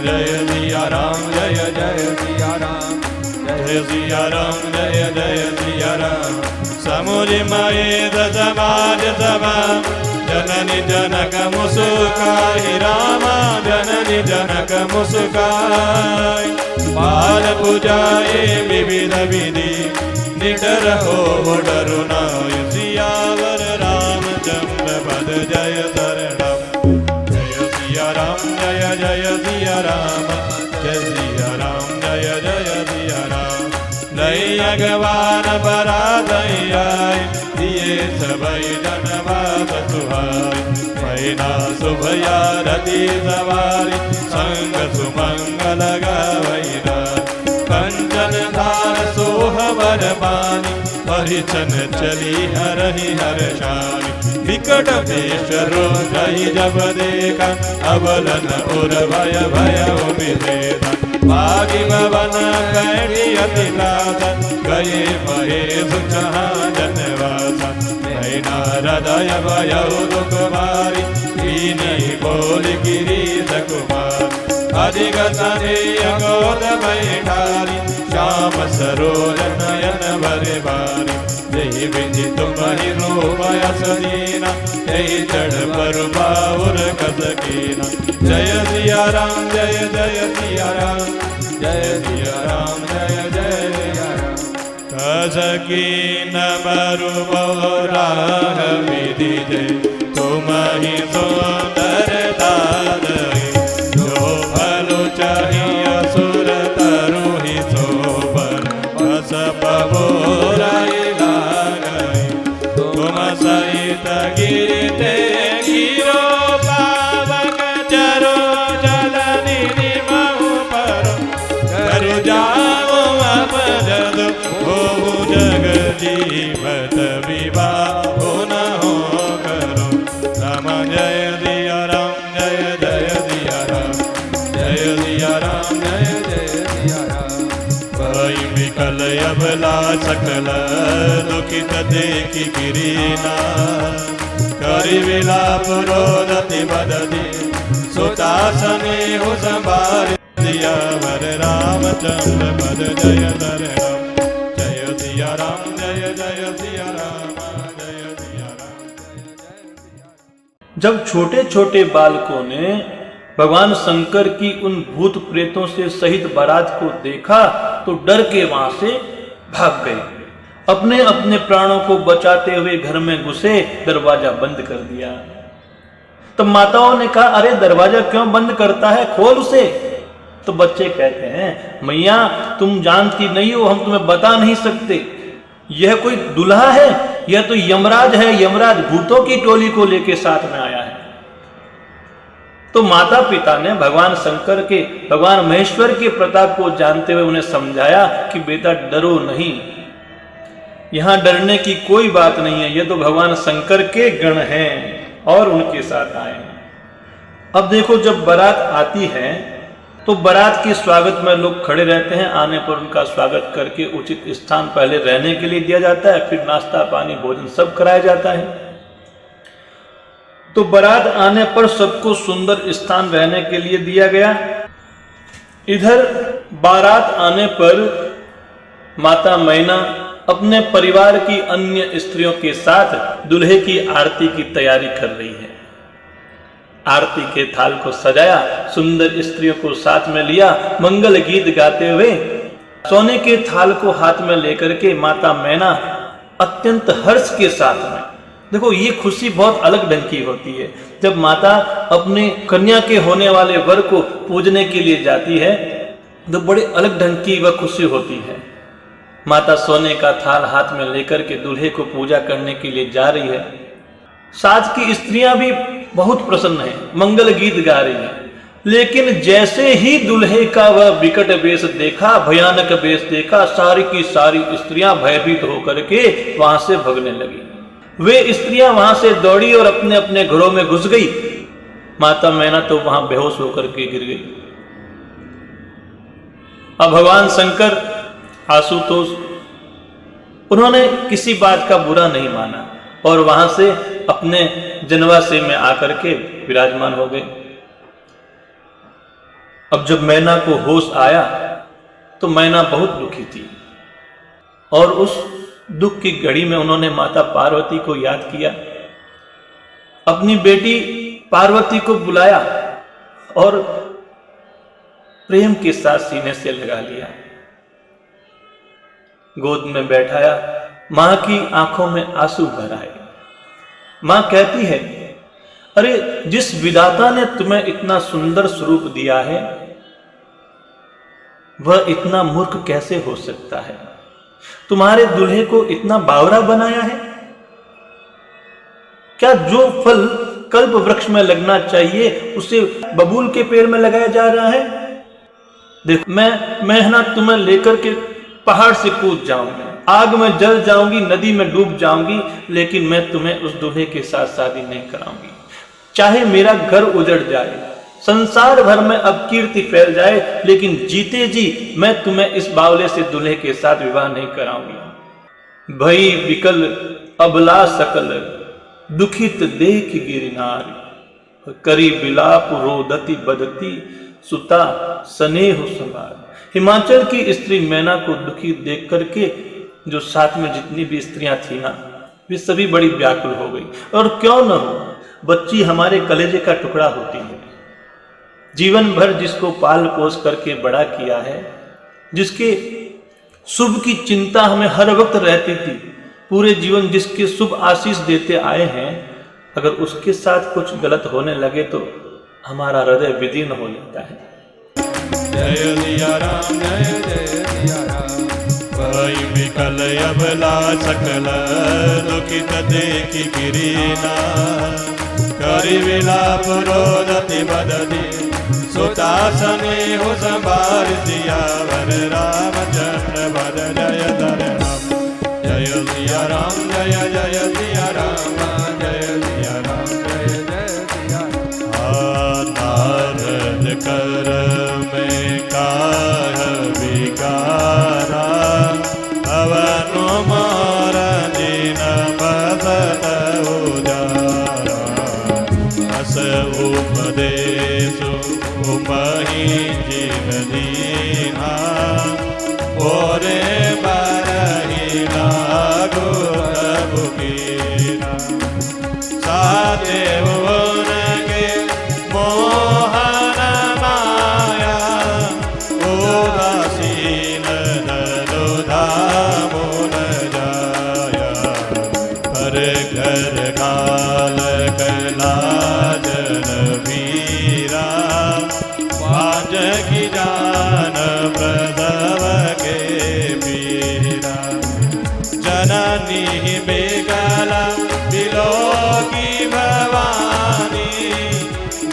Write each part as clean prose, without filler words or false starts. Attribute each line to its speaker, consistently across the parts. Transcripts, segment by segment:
Speaker 1: जय सिया राम, जय जय सिया राम, जय सिया राम, जय जय सिया राम। समुझ मयेद समाज सभा जननी जनक मुस्काई रामा, जननी जनक मुस्काई। बाल पूजाए विविध विधि निडर हो डरु नाय, सियावर रामचंद्र पद जय शरणम। जय सिया राम, जय जय सिया राम, जय सिया राम, जय जय सिया राम। लई अगवान बरादई दिए सबई जनवाद सुहाई। मैना शुभया रति सवारी संग सुमंगल गावैना। कंचन धार सोहबर पानी परिचन चली हरहि हर्षानी। विकट वेश रोजई जब देखा अबलन उर भय भय विभेदा। बागी भवन कैठी अति लादन गए महेश जहाँ जनवासा। मैना हृदय भय दुख भारी कीनी बोल गिरीश कुमार। अधिक तनय गोद बैठारी श्याम सरोज नयन भरे बारी। जय विधि तुम्हि रूप यस दीना, जय चढ़ पर बाउर कस कीना। जय सिया राम, जय जय सिया राम, जय सिया राम, जय जय सिया राम। कस कीन बरु बहुराह विधि जय तुम्हि सुंदर दादई। जो भलो चाहिए सुर तरु ही सोबर बस बबोराई लागई। तुम सहित गिरते गिरो पावक चरो जल निधि महु पर। करु जाओ अब जद हो जग जीवत विवाह न हो करो। राम जय सिया राम, जय जय सिया राम, जय सिया राम, जय जय सिया राम। भई विकल अबला सकल दुखित देखि गिरीना। करि विलाप रोदति बदति सुतासने हो संभार। सियावर रामचंद्र पद जय शरणम। जय सिया राम, जय जय सिया राम, जय सिया राम, जय जय सिया राम।
Speaker 2: जब छोटे छोटे बालकों ने भगवान शंकर की उन भूत प्रेतों से सहित बारात को देखा तो डर के वहां से भाग गए। अपने अपने प्राणों को बचाते हुए घर में घुसे, दरवाजा बंद कर दिया। तब माताओं ने कहा, अरे दरवाजा क्यों बंद करता है, खोल उसे। तो बच्चे कहते हैं, मैया तुम जानती नहीं हो, हम तुम्हें बता नहीं सकते। यह कोई दुल्हा है, यह तो यमराज है। यमराज भूतों की टोली को लेके साथ में आया है। तो माता पिता ने भगवान शंकर के, भगवान महेश्वर के प्रताप को जानते हुए उन्हें समझाया कि बेटा डरो नहीं, यहां डरने की कोई बात नहीं है। ये तो भगवान शंकर के गण हैं और उनके साथ आए हैं। अब देखो, जब बारात आती है तो बारात के स्वागत में लोग खड़े रहते हैं। आने पर उनका स्वागत करके उचित स्थान पहले रहने के लिए दिया जाता है, फिर नाश्ता पानी भोजन सब कराया जाता है। तो बारात आने पर सबको सुंदर स्थान रहने के लिए दिया गया। इधर बारात आने पर माता मैना अपने परिवार की अन्य स्त्रियों के साथ दूल्हे की आरती की तैयारी कर रही है। आरती के थाल को सजाया, सुंदर स्त्रियों को साथ में लिया, मंगल गीत गाते हुए सोने के थाल को हाथ में लेकर के माता मैना अत्यंत हर्ष के साथ में, देखो ये खुशी बहुत अलग ढंग की होती है। जब माता अपने कन्या के होने वाले वर को पूजने के लिए जाती है तो बड़े अलग ढंग की वह खुशी होती है। माता सोने का थाल हाथ में लेकर के दूल्हे को पूजा करने के लिए जा रही है। साथ की स्त्रियां भी बहुत प्रसन्न हैं, मंगल गीत गा रही हैं। लेकिन जैसे ही दूल्हे का वह विकट वेश देखा, भयानक वेश देखा, सारी की सारी स्त्रियां भयभीत होकर के वहां से भगने लगी। वे स्त्रियां वहां से दौड़ी और अपने अपने घरों में घुस गई। माता मैना तो वहां बेहोश होकर के गिर गई। अब भगवान शंकर, आशुतोष, उन्होंने किसी बात का बुरा नहीं माना और वहां से अपने जनवासे में आकर के विराजमान हो गए। अब जब मैना को होश आया तो मैना बहुत दुखी थी और उस दुख की घड़ी में उन्होंने माता पार्वती को याद किया, अपनी बेटी पार्वती को बुलाया और प्रेम के साथ सीने से लगा लिया, गोद में बैठाया, मां की आंखों में आंसू भर आए। मां कहती है, अरे जिस विधाता ने तुम्हें इतना सुंदर स्वरूप दिया है वह इतना मूर्ख कैसे हो सकता है? तुम्हारे दूल्हे को इतना बावरा बनाया है क्या? जो फल कल्प वृक्ष में लगना चाहिए उसे बबूल के पेड़ में लगाया जा रहा है। देखो मैं ना तुम्हें लेकर के पहाड़ से कूद जाऊंगी, आग में जल जाऊंगी, नदी में डूब जाऊंगी, लेकिन मैं तुम्हें उस दूल्हे के साथ शादी नहीं कराऊंगी। चाहे मेरा घर उजड़ जाए, संसार भर में अपकीर्ति फैल जाए, लेकिन जीते जी मैं तुम्हें इस बावले से दूल्हे के साथ विवाह नहीं कराऊंगी। भई विकल अबला सकल दुखित देख गिरनार, करी बिलाप रोदती बदती सुता स्नेह संभार। हिमाचल की स्त्री मैना को दुखी देख करके जो साथ में जितनी भी स्त्रियां थी ना, वे सभी बड़ी व्याकुल हो गई। और क्यों न हो, बच्ची हमारे कलेजे का टुकड़ा होती है। जीवन भर जिसको पाल पोस करके बड़ा किया है, जिसके शुभ की चिंता हमें हर वक्त रहती थी, पूरे जीवन जिसके शुभ आशीष देते आए हैं, अगर उसके साथ कुछ गलत होने लगे तो हमारा हृदय विदीर्ण हो जाता है।
Speaker 1: जय सिया राम, जय जय सिया राम। भई विकल अबला सकल दुखित देखि गिरिना, करि विलाप रोदति बदति सुता स्नेह संभार। सियावर रामचंद्र भज जय धर राम। जय सिया राम, जय जय सिया राम, जय सिया राम, जय जय सिया राम। नारद कर में काह विकारा, अवनु मार दिन बदत उजारा। अस उपदेशु उपहि जीव दीना, ओरे बरहि लागु प्रभु कीना। सादेव उनके मोहन माया, उदासीन धनु धामु न जाया। पर घर काल कैलाजन वीरा, पाज की जान प्रदव के पीरा। जननी बेगला बिलोकी भवानी,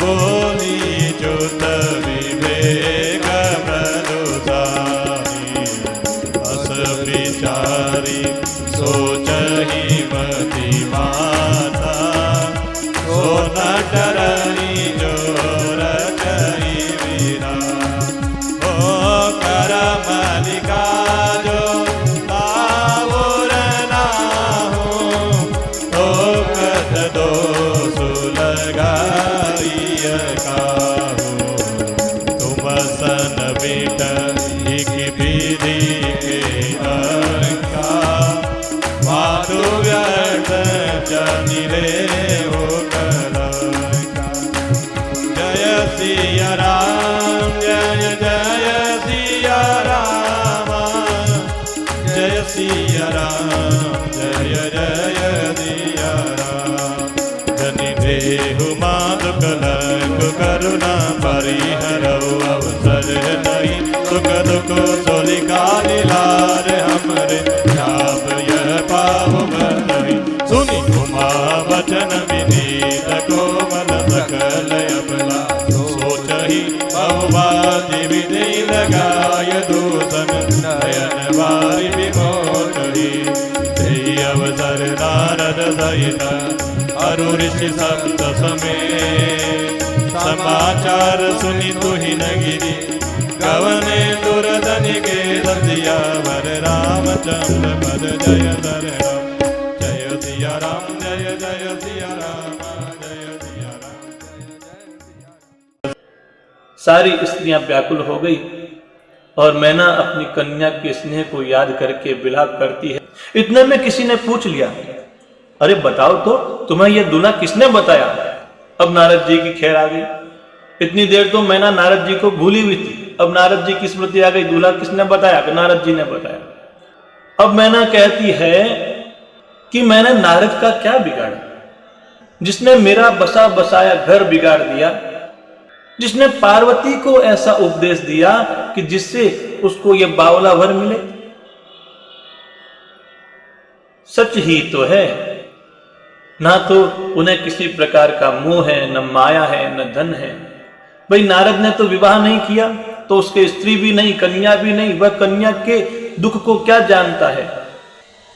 Speaker 1: बोली चुत विवेक मधुसानी। अस विचारी सोचहि मति माता, सो न डरहि जो रचहि वीरा। ओ करम लिखा जो तावुर नाहु, तो कथ दोष लगाइय काहू। तुम सन बेट एक विधि के अंका, माधु व्यर्थ जनि रे हो कलंका। जय सिया राम, जय जय सिया राम, जय सिया राम, जय जय सिया राम। जनि देहु माधु कलंक करुणा परिहरऊ अवसर नहीं। सुख दुख सोलिका लीलार हमरे, आप यह पाहु नहीं। सुनि उमा वचन विनीत कोमल सकल अबला, सोचहि बहुवादि विधि लगाय दूषण। नयन वारि विमोचहि देहि अवसर नारद सहित, अरु ऋषि सप्त समेत। समाचार सुनि तुहि न गिरि, गवने दुर्धनि के सियावर रामचंद्र पद जय धर राम। जय सिया राम, जय जय सिया राम, जय सिया राम, जय जय सिया राम।
Speaker 2: सारी स्त्रियां व्याकुल हो गई और मैना अपनी कन्या के स्नेह को याद करके विलाप करती है। इतने में किसी ने पूछ लिया, अरे बताओ तो तुम्हें यह दूल्हा किसने बताया? अब नारद जी की खैर आ गई। इतनी देर तो मैना नारद जी को भूली हुई थी, अब नारद जी की स्मृति आ गई, दूल्हा किसने बताया? नारद जी ने बताया। अब मैना कहती है कि मैंने नारद का क्या बिगाड़ा, जिसने मेरा बसा बसाया घर बिगाड़ दिया, जिसने पार्वती को ऐसा उपदेश दिया कि जिससे उसको यह बावला वर मिले। सच ही तो है, ना तो उन्हें किसी प्रकार का मोह है, न माया है, न धन है। भाई नारद ने तो विवाह नहीं किया, तो उसके स्त्री भी नहीं, कन्या भी नहीं, वह कन्या के दुख को क्या जानता है?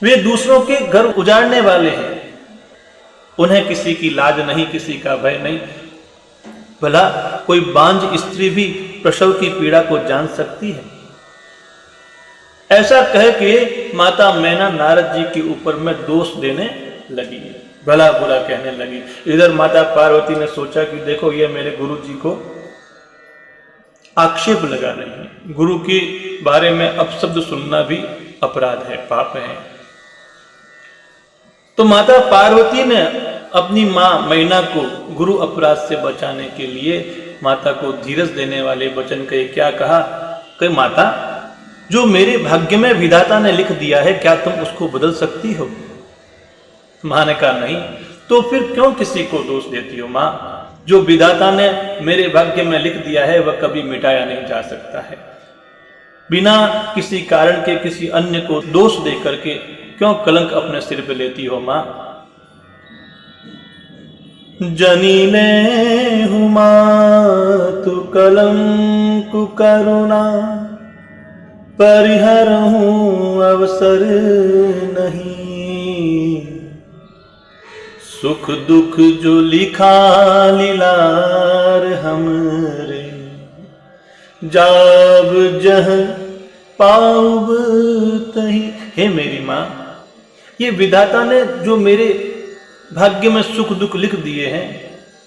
Speaker 2: वे दूसरों के घर उजाड़ने वाले हैं, उन्हें किसी की लाज नहीं, किसी का भय नहीं। भला कोई बांझ स्त्री भी प्रसव की पीड़ा को जान सकती है? ऐसा कह के माता मैना नारद जी के ऊपर में दोष देने लगी, भला बुरा कहने लगी। इधर माता पार्वती ने सोचा कि देखो ये मेरे गुरु जी को आक्षेप लगा रही है, गुरु के बारे में अपशब्द सुनना भी अपराध है, पाप है। तो माता पार्वती ने अपनी मां मैना को गुरु अपराध से बचाने के लिए माता को धीरज देने वाले वचन कहे। क्या कहा कि माता, जो मेरे भाग्य में विधाता ने लिख दिया है, क्या तुम उसको बदल सकती हो? मां ने कहा नहीं। तो फिर क्यों किसी को दोष देती हो? मां, जो विधाता ने मेरे भाग्य में लिख दिया है वह कभी मिटाया नहीं जा सकता है। बिना किसी कारण के किसी अन्य को दोष दे करके क्यों कलंक अपने सिर पे लेती हो? मां, जनीने हुमा तु कलंक करुणा, परिहरहूं अवसर नहीं। सुख दुख जो लिखा लीलार हमरे, जाब जह पाऊब तही। हे मेरी मां, ये विधाता ने जो मेरे भाग्य में सुख दुख लिख दिए हैं,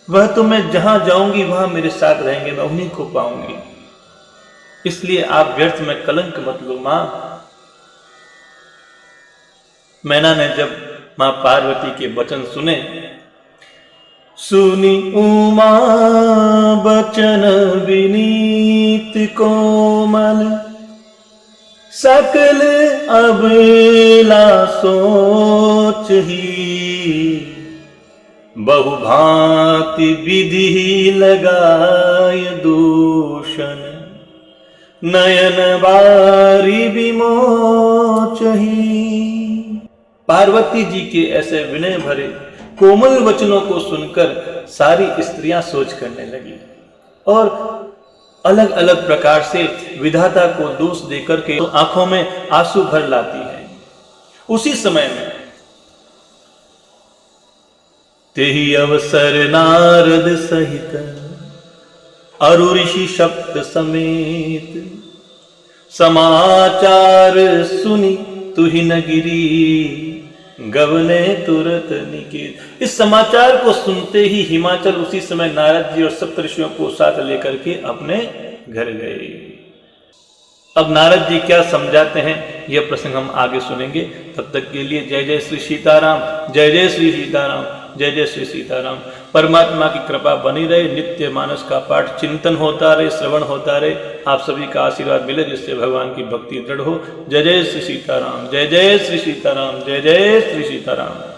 Speaker 2: वह तो मैं जहां जाऊंगी वहां मेरे साथ रहेंगे, मैं उन्हीं को पाऊंगी। इसलिए आप व्यर्थ में कलंक मत लो मां। मैना ने जब मां पार्वती के वचन सुने, सुनी उमा बचन विनीत कोमल, सकल अबला सोच ही, बहुभांति विधि लगाय दूषण, नयन बारी विमोच ही। पार्वती जी के ऐसे विनय भरे कोमल वचनों को सुनकर सारी स्त्रियां सोच करने लगी और अलग अलग प्रकार से विधाता को दोष देकर के तो आंखों में आंसू भर लाती है। उसी समय में तेहि अवसर नारद सहित अरु ऋषि शब्द समेत, समाचार सुनी तुहि न गिरी, गवने तुरत निकेत। इस समाचार को सुनते ही हिमाचल उसी समय नारद जी और सप्तऋषियों को साथ लेकर के अपने घर गए। अब नारद जी क्या समझाते हैं यह प्रसंग हम आगे सुनेंगे। तब तक के लिए जय जय श्री सीताराम, जय जय श्री सीताराम, जय जय श्री सीताराम। परमात्मा की कृपा बनी रहे, नित्य मानस का पाठ चिंतन होता रहे, श्रवण होता रहे, आप सभी का आशीर्वाद मिले जिससे भगवान की भक्ति दृढ़ हो। जय जय श्री सीताराम, जय जय श्री सीताराम, जय जय श्री सीताराम।